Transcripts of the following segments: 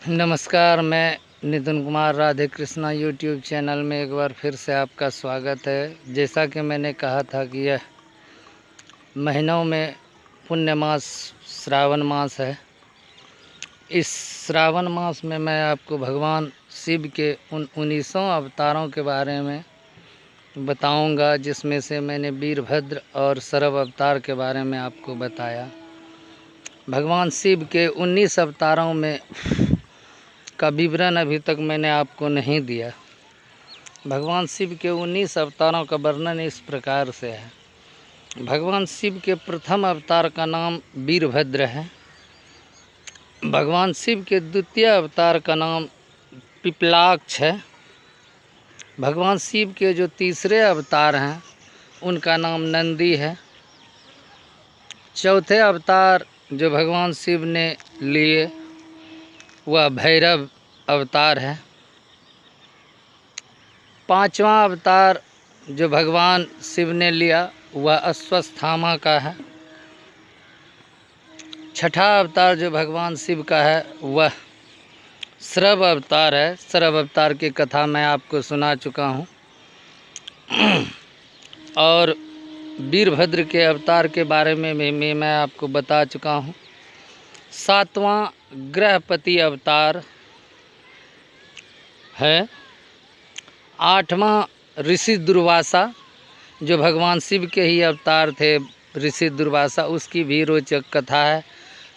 नमस्कार, मैं Nitin Kumar Radhe Krishna YouTube channel में एक बार फिर से आपका स्वागत है। जैसा कि मैंने कहा था कि यह महीनों में पुण्य मास श्रावण मास है। इस श्रावण मास में मैं आपको भगवान शिव के उन 19 अवतारों के बारे में बताऊंगा, जिसमें से मैंने वीरभद्र और शरभ अवतार के बारे में आपको बताया। भगवान शिव के 19 अवतारों में का विवरण अभी तक मैंने आपको नहीं दिया। भगवान शिव के 19 अवतारों का वर्णन इस प्रकार से है। भगवान शिव के प्रथम अवतार का नाम वीरभद्र है। भगवान शिव के द्वितीय अवतार का नाम पिपलाक्ष है। भगवान शिव के जो तीसरे अवतार हैं उनका नाम नंदी है। चौथे अवतार जो भगवान शिव ने लिए वह भैरव अवतार है। पांचवा अवतार जो भगवान शिव ने लिया वह अश्वत्थामा का है। छठा अवतार जो भगवान शिव का है वह शरभ अवतार है। शरभ अवतार की कथा मैं आपको सुना चुका हूँ। और वीरभद्र के अवतार के बारे में भी मैं आपको बता चुका हूँ। सातवां ग्रहपति अवतार है। आठवां ऋषि दुर्वासा जो भगवान शिव के ही अवतार थे, ऋषि दुर्वासा, उसकी भी रोचक कथा है।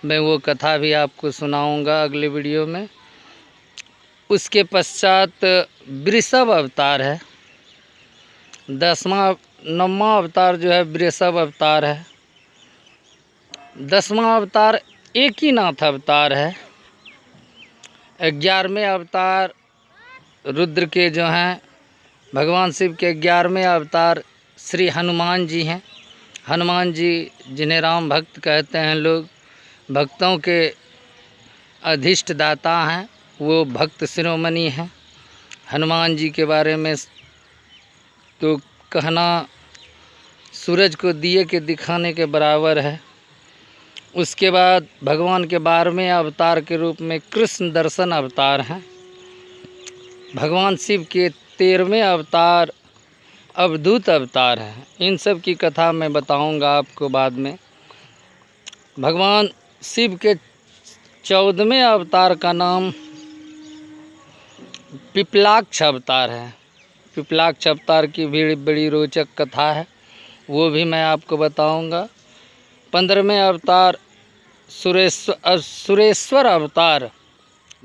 मैं वो कथा भी आपको सुनाऊंगा अगले वीडियो में। उसके पश्चात वृषभ अवतार है। 9वां अवतार जो है वृषभ अवतार है। 10वां अवतार एकीनाथ अवतार है। 11वें अवतार रुद्र के जो हैं भगवान शिव के 11वें अवतार श्री हनुमान जी हैं। हनुमान जी जिन्हें राम भक्त कहते हैं लोग, भक्तों के अधिष्ट दाता हैं, वो भक्त शिरोमणि हैं। हनुमान जी के बारे में तो कहना सूरज को दिए के दिखाने के बराबर है। उसके बाद भगवान के 12वें अवतार के रूप में कृष्ण दर्शन अवतार हैं। भगवान शिव के 13वें अवतार अवधूत अवतार है। इन सब की कथा मैं बताऊंगा आपको बाद में। भगवान शिव के 14वें अवतार का नाम पिपलाक्ष अवतार है। पिपलाक्ष अवतार की भी बड़ी रोचक कथा है, वो भी मैं आपको बताऊंगा। 15वें अवतार सुरेश्वर अवतार,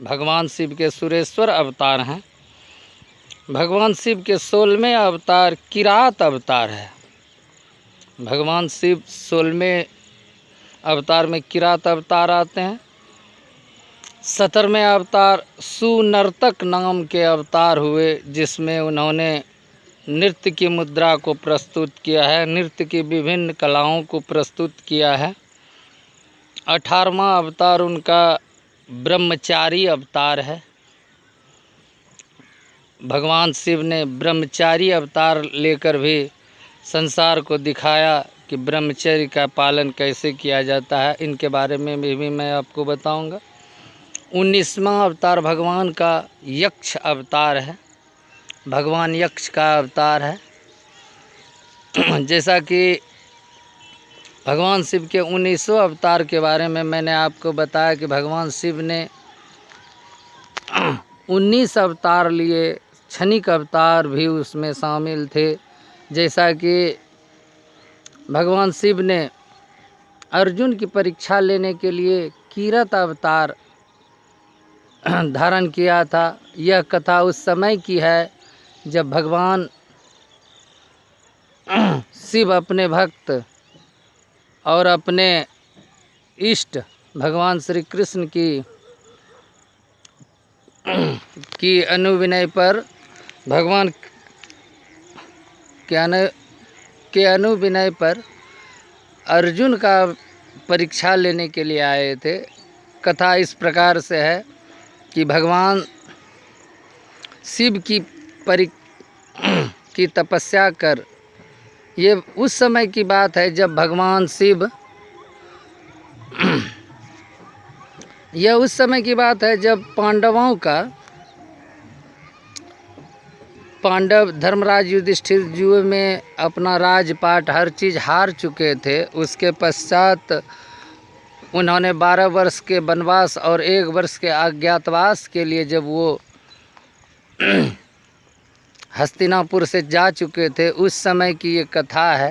भगवान शिव के सुरेश्वर अवतार हैं। भगवान शिव के 16वें अवतार किरात अवतार है। भगवान शिव 16वें अवतार में किरात अवतार आते हैं। 17वें अवतार सुनर्तक नाम के अवतार हुए, जिसमें उन्होंने नृत्य की मुद्रा को प्रस्तुत किया है, नृत्य की विभिन्न कलाओं को प्रस्तुत किया है। 18वां अवतार उनका ब्रह्मचारी अवतार है। भगवान शिव ने ब्रह्मचारी अवतार लेकर भी संसार को दिखाया कि ब्रह्मचर्य का पालन कैसे किया जाता है। इनके बारे में भी मैं आपको बताऊंगा। 19वां अवतार भगवान का यक्ष अवतार है। भगवान यक्ष का अवतार है। जैसा कि भगवान शिव के 19 अवतार के बारे में मैंने आपको बताया कि भगवान शिव ने 19 अवतार लिए, क्षणिक अवतार भी उसमें शामिल थे। जैसा कि भगवान शिव ने अर्जुन की परीक्षा लेने के लिए किरात अवतार धारण किया था। यह कथा उस समय की है जब भगवान शिव अपने भक्त और अपने इष्ट भगवान श्री कृष्ण की अनुविनय पर, भगवान के अनुविनय पर अर्जुन का परीक्षा लेने के लिए आए थे। कथा इस प्रकार से है कि भगवान शिव की तपस्या कर, ये उस समय की बात है जब भगवान शिव यह उस समय की बात है जब पांडव धर्मराज युधिष्ठिर युग में अपना राजपाट हर चीज़ हार चुके थे। उसके पश्चात उन्होंने 12 वर्ष के वनवास और 1 वर्ष के अज्ञातवास के लिए जब वो हस्तिनापुर से जा चुके थे, उस समय की ये कथा है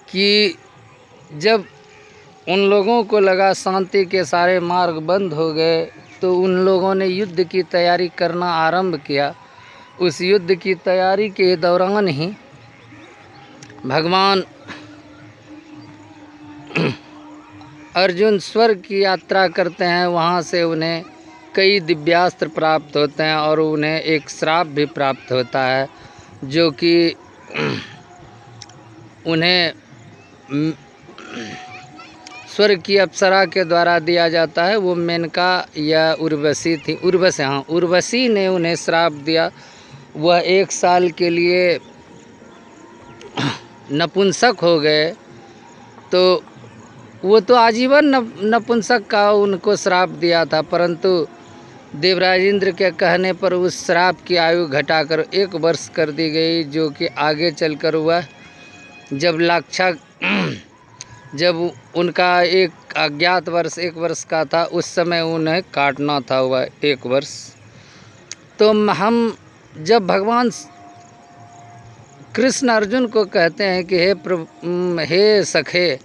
कि जब उन लोगों को लगा शांति के सारे मार्ग बंद हो गए, तो उन लोगों ने युद्ध की तैयारी करना आरंभ किया। उस युद्ध की तैयारी के दौरान ही भगवान अर्जुन स्वर्ग की यात्रा करते हैं। वहाँ से उन्हें कई दिव्यास्त्र प्राप्त होते हैं और उन्हें एक श्राप भी प्राप्त होता है, जो कि उन्हें स्वर्ग की अप्सरा के द्वारा दिया जाता है। वो मेनका या उर्वशी थी, उर्वशी ने उन्हें श्राप दिया। वह 1 साल के लिए नपुंसक हो गए। तो वो तो आजीवन नपुंसक का उनको श्राप दिया था, परंतु देवराज इंद्र के कहने पर उस श्राप की आयु घटाकर 1 वर्ष कर दी गई, जो कि आगे चलकर वह जब उनका एक अज्ञात वर्ष 1 वर्ष का था, उस समय उन्हें काटना था वह 1 वर्ष। तो हम जब भगवान कृष्ण अर्जुन को कहते हैं कि हे सखे,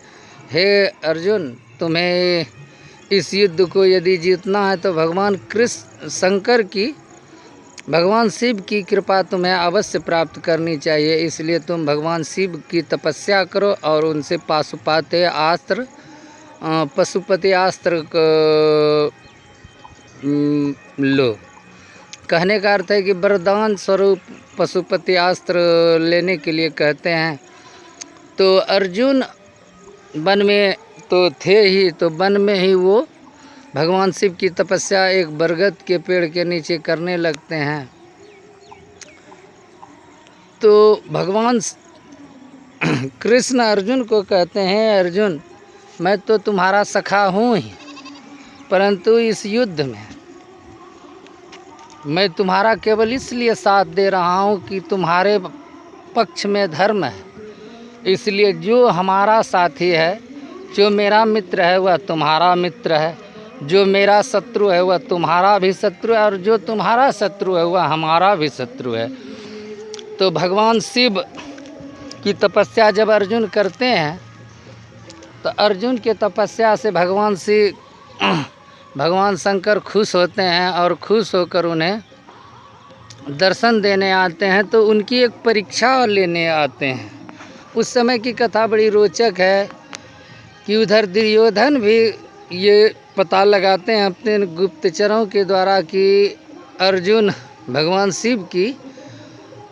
हे अर्जुन, तुम्हें इस युद्ध को यदि जीतना है तो भगवान शिव की कृपा तुम्हें अवश्य प्राप्त करनी चाहिए। इसलिए तुम भगवान शिव की तपस्या करो और उनसे पशुपति अस्त्र लो। कहने का अर्थ है कि वरदान स्वरूप पशुपति अस्त्र लेने के लिए कहते हैं। तो अर्जुन वन में तो थे ही, तो वन में ही वो भगवान शिव की तपस्या एक बरगद के पेड़ के नीचे करने लगते हैं। तो भगवान कृष्ण अर्जुन को कहते हैं, अर्जुन, मैं तो तुम्हारा सखा हूँ ही, परंतु इस युद्ध में मैं तुम्हारा केवल इसलिए साथ दे रहा हूँ कि तुम्हारे पक्ष में धर्म है। इसलिए जो हमारा साथी है, जो मेरा मित्र है, वह तुम्हारा मित्र है। जो मेरा शत्रु है वह तुम्हारा भी शत्रु है, और जो तुम्हारा शत्रु है वह हमारा भी शत्रु है। तो भगवान शिव की तपस्या जब अर्जुन करते हैं, तो अर्जुन के तपस्या से भगवान शंकर खुश होते हैं और खुश होकर उन्हें दर्शन देने आते हैं। तो उनकी एक परीक्षा लेने आते हैं। उस समय की कथा बड़ी रोचक है कि उधर दुर्योधन भी ये पता लगाते हैं अपने गुप्तचरों के द्वारा कि अर्जुन भगवान शिव की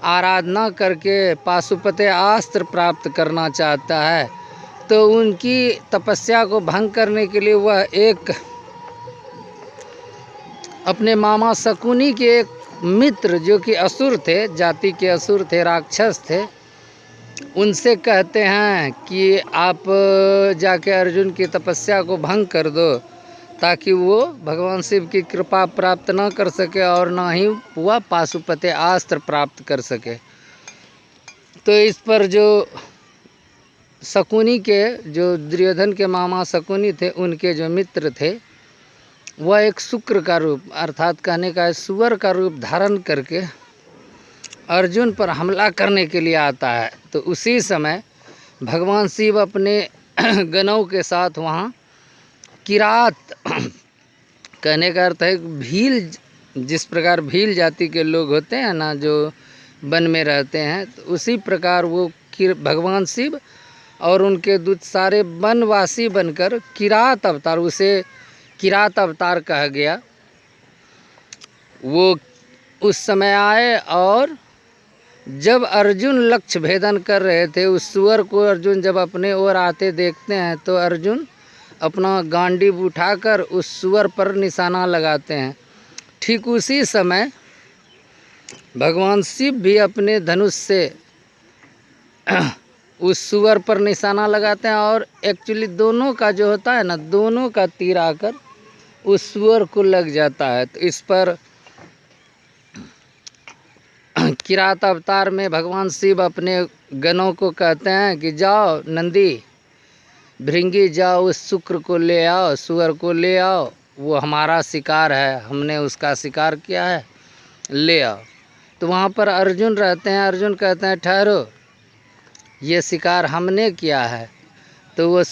आराधना करके पाशुपति अस्त्र प्राप्त करना चाहता है। तो उनकी तपस्या को भंग करने के लिए वह एक अपने मामा शकुनी के एक मित्र, जो कि असुर थे, जाति के असुर थे, राक्षस थे, उनसे कहते हैं कि आप जाके अर्जुन की तपस्या को भंग कर दो, ताकि वो भगवान शिव की कृपा प्राप्त ना कर सके और ना ही वह पाशुपति अस्त्र प्राप्त कर सके। तो इस पर जो शकुनी के, जो दुर्योधन के मामा शकुनी थे, उनके जो मित्र थे, वह एक शुक्र का रूप, अर्थात कहने का सुअर का रूप धारण करके अर्जुन पर हमला करने के लिए आता है। तो उसी समय भगवान शिव अपने गणों के साथ वहाँ किरात, कहने का अर्थ है भील, जिस प्रकार भील जाति के लोग होते हैं ना, जो वन में रहते हैं, तो उसी प्रकार वो भगवान शिव और उनके दूत सारे वनवासी बनकर किरात अवतार, उसे किरात अवतार कहा गया, वो उस समय आए। और जब अर्जुन लक्ष्य भेदन कर रहे थे, उस सुअर को अर्जुन जब अपने ओर आते देखते हैं, तो अर्जुन अपना गांडीव उठाकर उस सुअर पर निशाना लगाते हैं। ठीक उसी समय भगवान शिव भी अपने धनुष से उस सुअर पर निशाना लगाते हैं, और एक्चुअली दोनों का जो होता है ना, दोनों का तीर आकर उस सुअर को लग जाता है। तो इस पर किरात अवतार में भगवान शिव अपने गणों को कहते हैं कि जाओ नंदी भृंगी, जाओ उस शुक्र को ले आओ, सुअर को ले आओ, वो हमारा शिकार है, हमने उसका शिकार किया है, ले आओ। तो वहाँ पर अर्जुन रहते हैं। अर्जुन कहते हैं ठहरो, ये शिकार हमने किया है। तो वो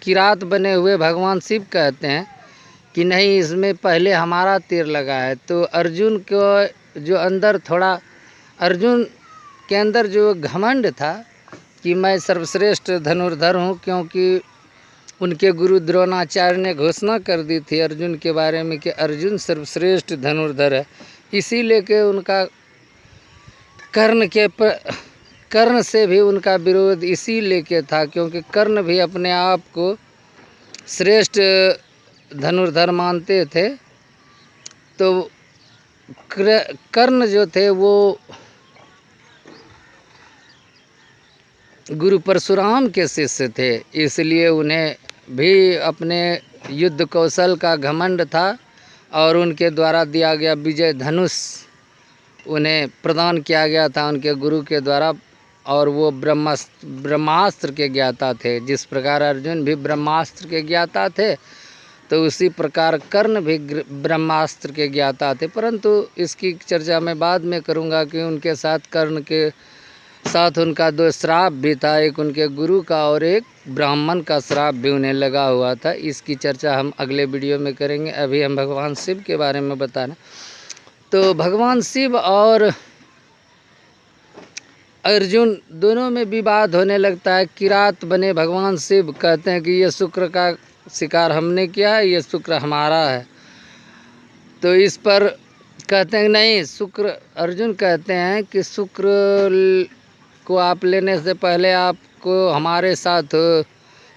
किरात बने हुए भगवान शिव कहते हैं कि नहीं, इसमें पहले हमारा तीर लगा है। तो अर्जुन को जो अंदर थोड़ा, अर्जुन के अंदर जो घमंड था कि मैं सर्वश्रेष्ठ धनुर्धर हूँ, क्योंकि उनके गुरु द्रोणाचार्य ने घोषणा कर दी थी अर्जुन के बारे में कि अर्जुन सर्वश्रेष्ठ धनुर्धर है। इसी लेके उनका कर्ण से भी उनका विरोध इसी लेके था, क्योंकि कर्ण भी अपने आप को श्रेष्ठ धनुर्धर मानते थे। तो कर्ण जो थे वो गुरु परशुराम के शिष्य थे, इसलिए उन्हें भी अपने युद्ध कौशल का घमंड था और उनके द्वारा दिया गया विजय धनुष उन्हें प्रदान किया गया था उनके गुरु के द्वारा, और वो ब्रह्मास्त्र के ज्ञाता थे। जिस प्रकार अर्जुन भी ब्रह्मास्त्र के ज्ञाता थे, तो उसी प्रकार कर्ण भी ब्रह्मास्त्र के ज्ञाता थे। परंतु इसकी चर्चा मैं बाद में करूंगा कि उनके साथ कर्ण के साथ उनका 2 श्राप भी था, एक उनके गुरु का और एक ब्राह्मण का श्राप भी उन्हें लगा हुआ था। इसकी चर्चा हम अगले वीडियो में करेंगे। अभी हम भगवान शिव के बारे में बताना। तो भगवान शिव और अर्जुन दोनों में विवाद होने लगता है। किरात बने भगवान शिव कहते हैं कि ये शुक्र का शिकार हमने किया है, ये शुक्र हमारा है। तो इस पर कहते हैं नहीं, शुक्र, अर्जुन कहते हैं कि शुक्र को आप लेने से पहले आपको हमारे साथ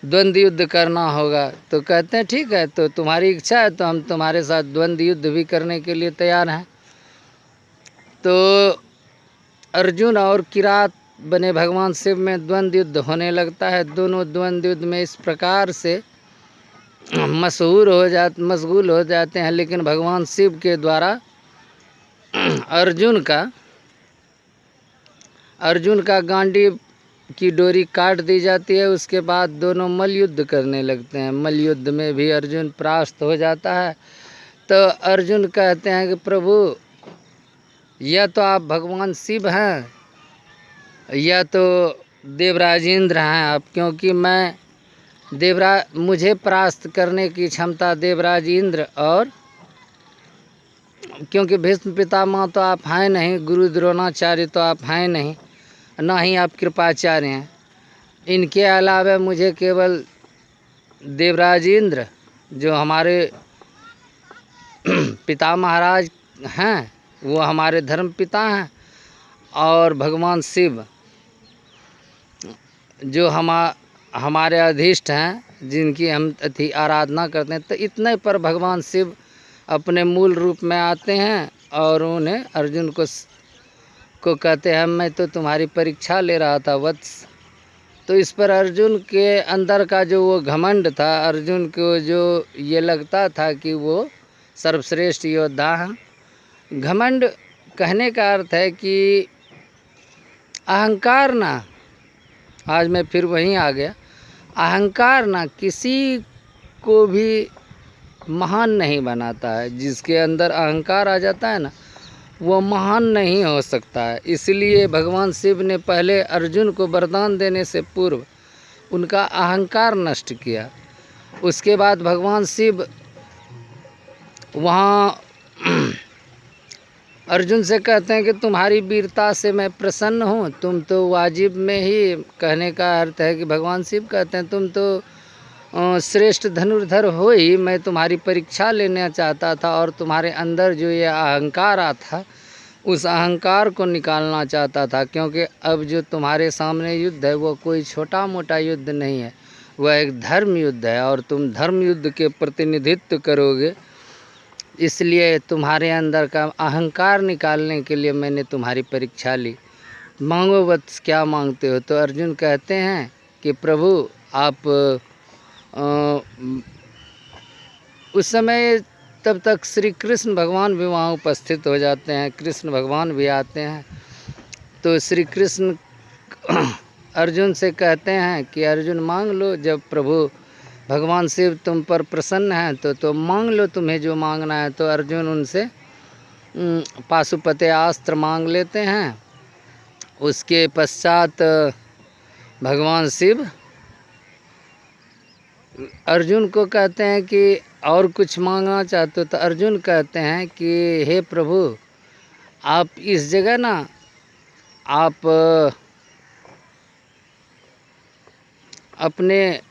द्वंद्व युद्ध करना होगा। तो कहते हैं ठीक है, तो तुम्हारी इच्छा है तो हम तुम्हारे साथ द्वंद्व युद्ध भी करने के लिए तैयार हैं। तो अर्जुन और किरात बने भगवान शिव में द्वंद्व युद्ध होने लगता है। दोनों द्वंद्व युद्ध में इस प्रकार से मशगूल हो जाते हैं, लेकिन भगवान शिव के द्वारा अर्जुन का गांडीव की डोरी काट दी जाती है। उसके बाद दोनों मल्ल युद्ध करने लगते हैं। मल्ल युद्ध में भी अर्जुन परास्त हो जाता है। तो अर्जुन कहते हैं कि प्रभु, या तो आप भगवान शिव हैं या तो देवराज इंद्र हैं आप, क्योंकि मुझे परास्त करने की क्षमता देवराज इंद्र, और क्योंकि भीष्म पितामह तो आप हैं नहीं, गुरु द्रोणाचार्य तो आप हैं नहीं, ना ही आप कृपाचार्य हैं। इनके अलावा मुझे केवल देवराज इंद्र जो हमारे पिता महाराज हैं, वो हमारे धर्म पिता हैं, और भगवान शिव जो हमारे अधिष्ठ हैं, जिनकी हम अति आराधना करते हैं। तो इतने पर भगवान शिव अपने मूल रूप में आते हैं और उन्हें अर्जुन को कहते हैं मैं तो तुम्हारी परीक्षा ले रहा था वत्स। तो इस पर अर्जुन के अंदर का जो वो घमंड था, अर्जुन को जो ये लगता था कि वो सर्वश्रेष्ठ योद्धा हैं। घमंड कहने का अर्थ है कि अहंकार ना, आज मैं फिर वहीं आ गया, अहंकार ना किसी को भी महान नहीं बनाता है। जिसके अंदर अहंकार आ जाता है ना, वो महान नहीं हो सकता है। इसलिए भगवान शिव ने पहले अर्जुन को वरदान देने से पूर्व उनका अहंकार नष्ट किया। उसके बाद भगवान शिव वहाँ अर्जुन से कहते हैं कि तुम्हारी वीरता से मैं प्रसन्न हूँ, तुम तो वाजिब में ही, कहने का अर्थ है कि भगवान शिव कहते हैं तुम तो श्रेष्ठ धनुर्धर हो ही, मैं तुम्हारी परीक्षा लेना चाहता था और तुम्हारे अंदर जो ये अहंकार आता, उस अहंकार को निकालना चाहता था। क्योंकि अब जो तुम्हारे सामने युद्ध है वो कोई छोटा मोटा युद्ध नहीं है, वह एक धर्म युद्ध है और तुम धर्म युद्ध के प्रतिनिधित्व करोगे। इसलिए तुम्हारे अंदर का अहंकार निकालने के लिए मैंने तुम्हारी परीक्षा ली। मांगो वत्स, क्या मांगते हो? तो अर्जुन कहते हैं कि प्रभु आप उस समय तब तक श्री कृष्ण भगवान भी वहाँ उपस्थित हो जाते हैं, कृष्ण भगवान भी आते हैं। तो श्री कृष्ण अर्जुन से कहते हैं कि अर्जुन मांग लो, जब प्रभु भगवान शिव तुम पर प्रसन्न हैं तो मांग लो, तुम्हें जो मांगना है। तो अर्जुन उनसे पाशुपते अस्त्र मांग लेते हैं। उसके पश्चात भगवान शिव अर्जुन को कहते हैं कि और कुछ मांगना चाहते हो। तो अर्जुन कहते हैं कि हे प्रभु, आप इस जगह ना आप अपने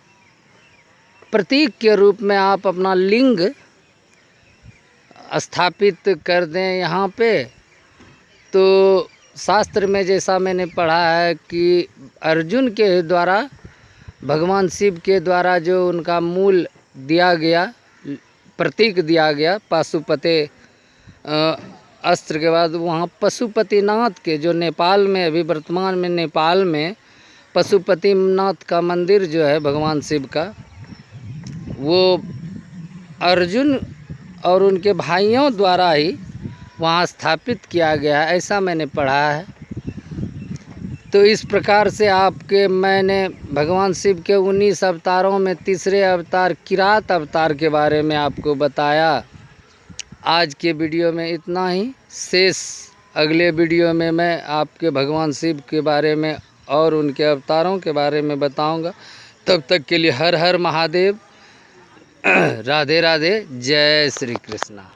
प्रतीक के रूप में आप अपना लिंग स्थापित कर दें यहाँ पे। तो शास्त्र में जैसा मैंने पढ़ा है कि अर्जुन के द्वारा भगवान शिव के द्वारा जो उनका मूल दिया गया, प्रतीक दिया गया पाशुपते अस्त्र के बाद वहाँ पशुपतिनाथ के, जो नेपाल में अभी वर्तमान में नेपाल में पशुपतिनाथ का मंदिर जो है भगवान शिव का, वो अर्जुन और उनके भाइयों द्वारा ही वहाँ स्थापित किया गया है, ऐसा मैंने पढ़ा है। तो इस प्रकार से मैंने भगवान शिव के 19 अवतारों में तीसरे अवतार किरात अवतार के बारे में आपको बताया। आज के वीडियो में इतना ही। शेष अगले वीडियो में मैं आपके भगवान शिव के बारे में और उनके अवतारों के बारे में बताऊंगा। तब तक के लिए हर हर महादेव, राधे राधे, जय श्री कृष्णा।